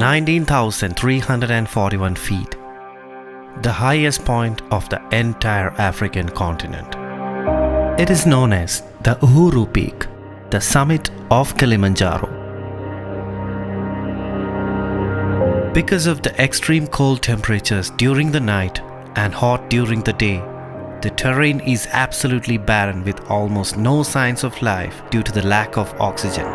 19,341 feet, the highest point of the entire African continent. It is known as the E02 Peak, the summit of Kilimanjaro. Because of the extreme cold temperatures during the night and hot during the day, the terrain is absolutely barren with almost no signs of life due to the lack of oxygen.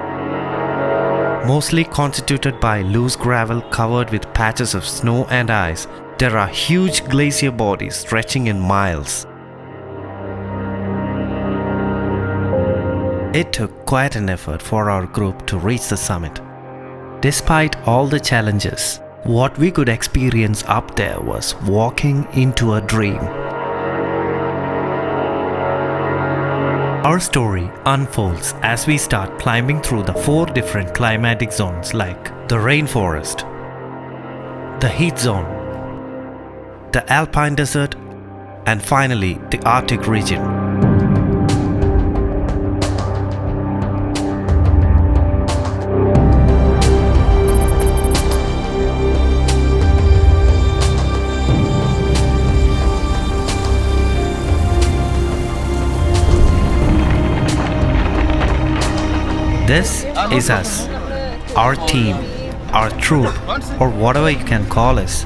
Mostly constituted by loose gravel covered with patches of snow and ice, there are huge glacier bodies stretching in miles. It took quite an effort for our group to reach the summit. Despite all the challenges, what we could experience up there was walking into a dream. Our story unfolds as we start climbing through the 4 different climatic zones like the rainforest, the heat zone, the alpine desert, and finally the Arctic region. This is us, our team, our troop, or whatever you can call us,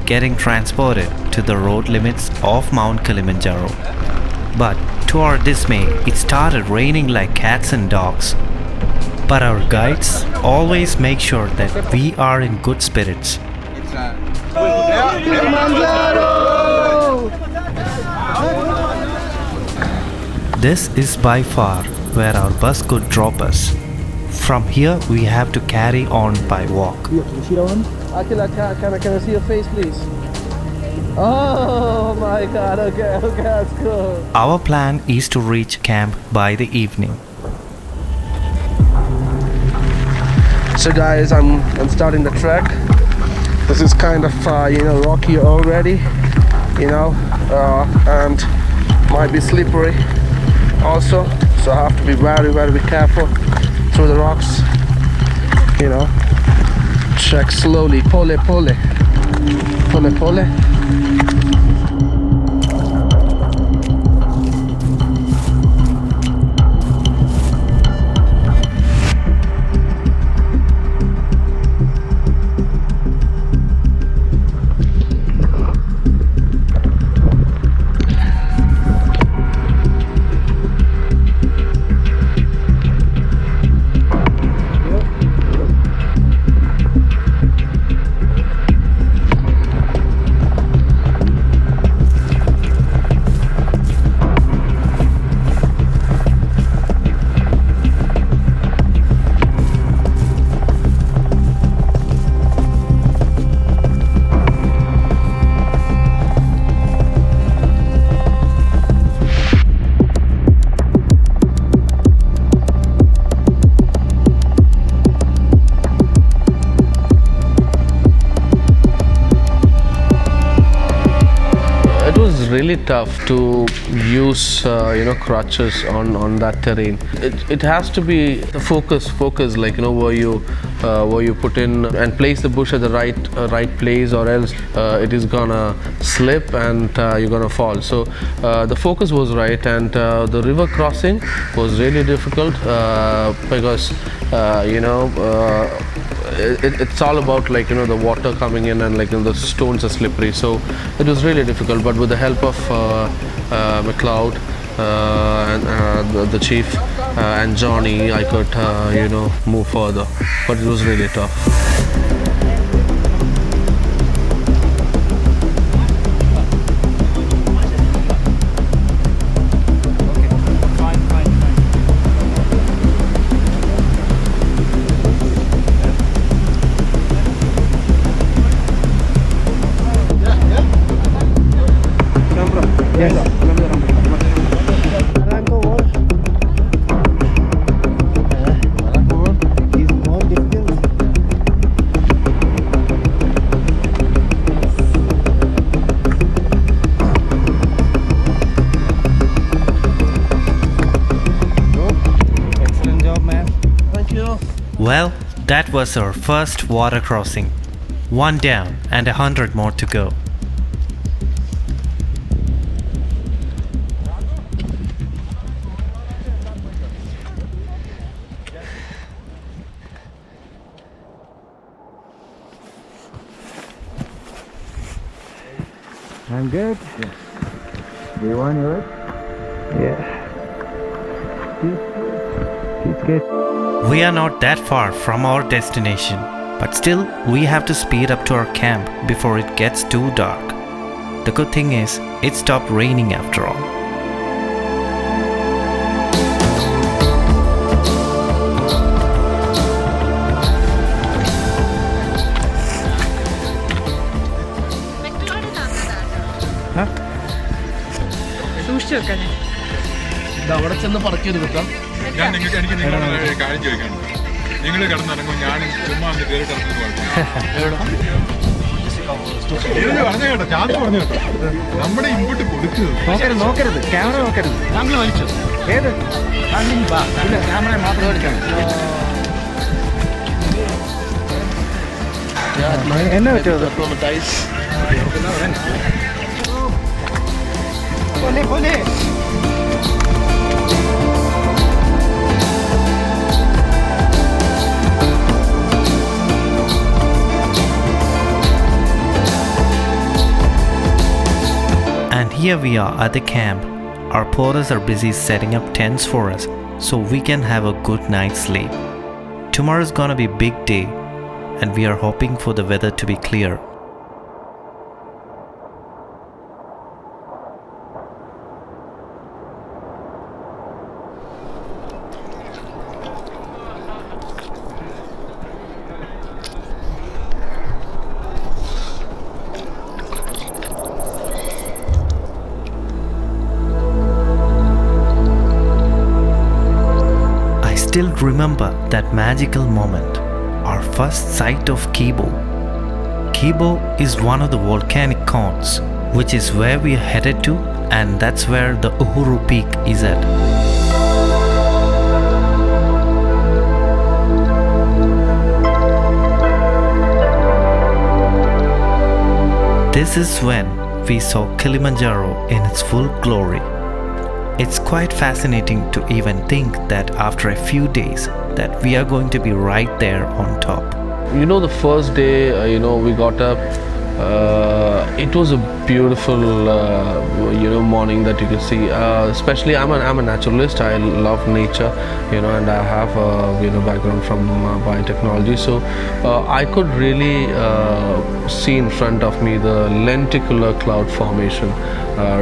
getting transported to the road limits of Mount Kilimanjaro. But to our dismay, it started raining like cats and dogs. But our guides always make sure that we are in good spirits. This is by far where our bus could drop us. From here, we have to carry on by walk. Attila, can I see your face, please? Oh my god, okay, that's cool. Our plan is to reach camp by the evening. So guys, I'm starting the trek. This is kind of rocky already, and might be slippery also. So I have to be very careful through the rocks. Trek slowly, pole. Really tough to use crutches on that terrain. It has to be the focus where you put in and place the bush at the right place, or else it is gonna slip and you're gonna fall. So the focus was right, and the river crossing was really difficult because it's all about the water coming in, and the stones are slippery, so it was really difficult. But with the help of McLeod and the chief and Johnny, I could move further, but it was really tough. Well, that was our first water crossing. One down and 100 more to go. I'm good. Yes. Do you want yours? Yeah. It's good. We are not that far from our destination, but still we have to speed up to our camp before it gets too dark. The good thing is, it stopped raining after all. അവിടെ ചെന്ന് പറക്കരുത് കേട്ടോ. ഞാൻ നിങ്ങൾക്ക് എനിക്ക് നിങ്ങളോട് ഒരു കാര്യം ചോദിക്കാനുണ്ട്. നിങ്ങൾ കിടന്നിറങ്ങും, ഞാൻ ചുമ്മാ ഒന്ന് കയറിട്ട് പറഞ്ഞു കേട്ടോ, ചാൻസ് പറഞ്ഞു കേട്ടോ. നമ്മുടെ ഇങ്ങോട്ട് കൊടുക്കുക. നോക്കരുത്, ക്യാമറ നോക്കരുത്. താങ്കൾ വലിച്ചു ഏത് ഇല്ല, ക്യാമറ മാത്രം എടുക്കണം. എന്നെ പറ്റുമോ? പോലെ പോലെ And here we are at the camp. Our porters are busy setting up tents for us so we can have a good night's sleep. Tomorrow's gonna be a big day and we are hoping for the weather to be clear. I still remember that magical moment, our first sight of Kibo. Kibo is one of the volcanic cones, which is where we are headed to, and that's where the Uhuru Peak is at. This is when we saw Kilimanjaro in its full glory. It's quite fascinating to even think that after a few days that we are going to be right there on top. You know, the first day, we got up. It was a beautiful, morning that you could see. Especially, I'm a naturalist. I love nature, and I have a background from biotechnology. So I could really see in front of me the lenticular cloud formation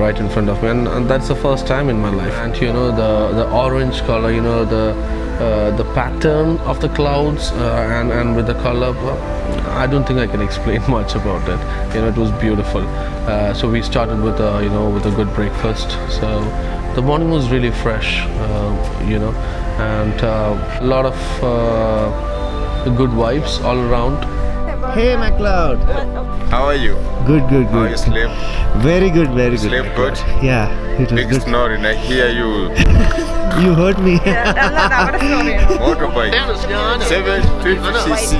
right in front of me, and that's the first time in my life. And the orange color, the pattern of the clouds, and with the color. I don't think I can explain much about it. It was beautiful. So we started with a good breakfast. So the morning was really fresh, and a lot of good vibes all around. Hey MacLeod. How are you? Good, good, How good. you sleep? Very good, very good. Sleep good? Yeah, it was Big good. snoring. I hear you. You heard me. Motorbike. 750cc.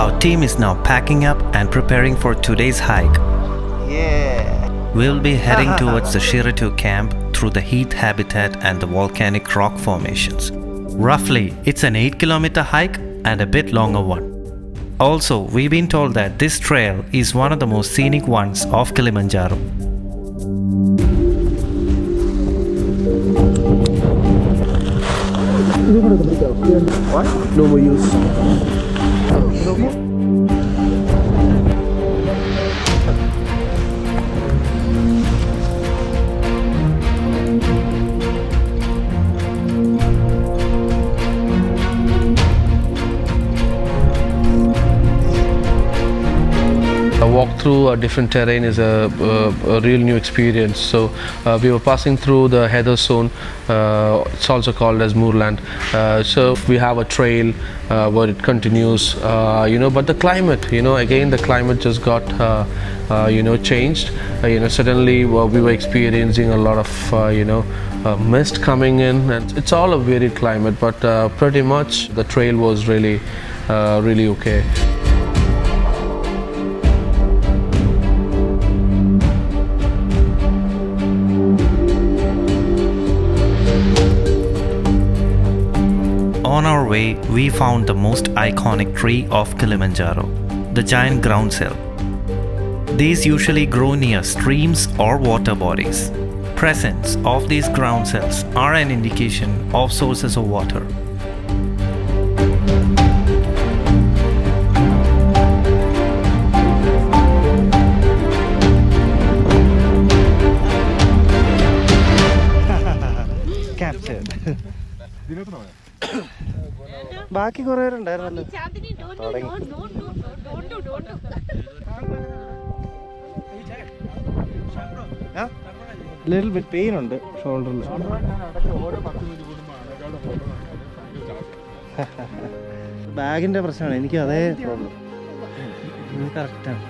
Our team is now packing up and preparing for today's hike. Yeah. We'll be heading towards the Shira 2 camp through the heath habitat and the volcanic rock formations. Roughly, it's an 8-kilometer hike and a bit longer one. Also, we've been told that this trail is one of the most scenic ones of Kilimanjaro. What? No more use. No more? through a different terrain is a real new experience. So we were passing through the heather zone. It's also called as moorland. So we have a trail where it continues, but the climate, again the climate just got changed. Suddenly we were experiencing a lot of mist coming in, and it's all a varied climate, but pretty much the trail was really okay. On our way, we found the most iconic tree of Kilimanjaro, the giant groundsel. These usually grow near streams or water bodies. Presence of these groundsels are an indication of sources of water. Captured. ബാക്കി കുറേ ഉണ്ടായിരുന്നല്ലോ. Little bit pain ഉണ്ട് ഷോൾഡറിൽ. ബാഗിന്റെ പ്രശ്നമാണ്, എനിക്ക് അതേ problem. ഇത് കറക്റ്റാണ്.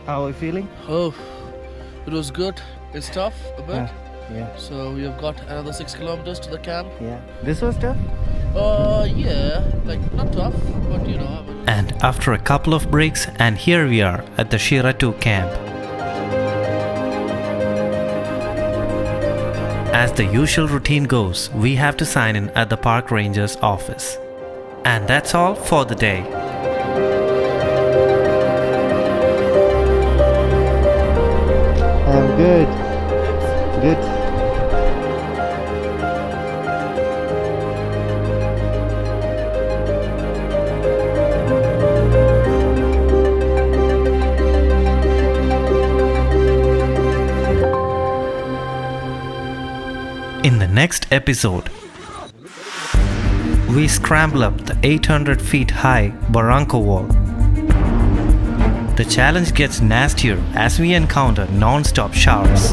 How are you feeling? Oh, it was good. It's tough a bit. Yeah. So we have got another 6 kilometers to the camp. Yeah. This was tough? Yeah, like not tough, but And after a couple of breaks, and here we are at the Shira 2 camp. As the usual routine goes, we have to sign in at the park ranger's office. And that's all for the day. I'm good. Good. In the next episode, we scramble up the 800 feet high Barranco wall. The challenge gets nastier as we encounter non-stop showers.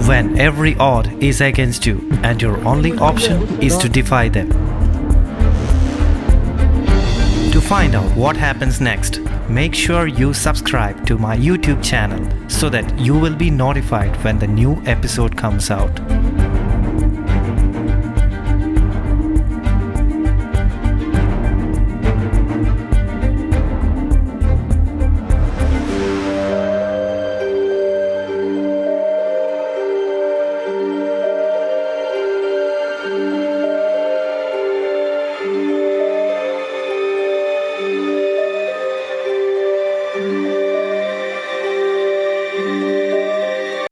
When every odd is against you and your only option is to defy them. To find out what happens next, make sure you subscribe to my YouTube channel so that you will be notified when the new episode comes out.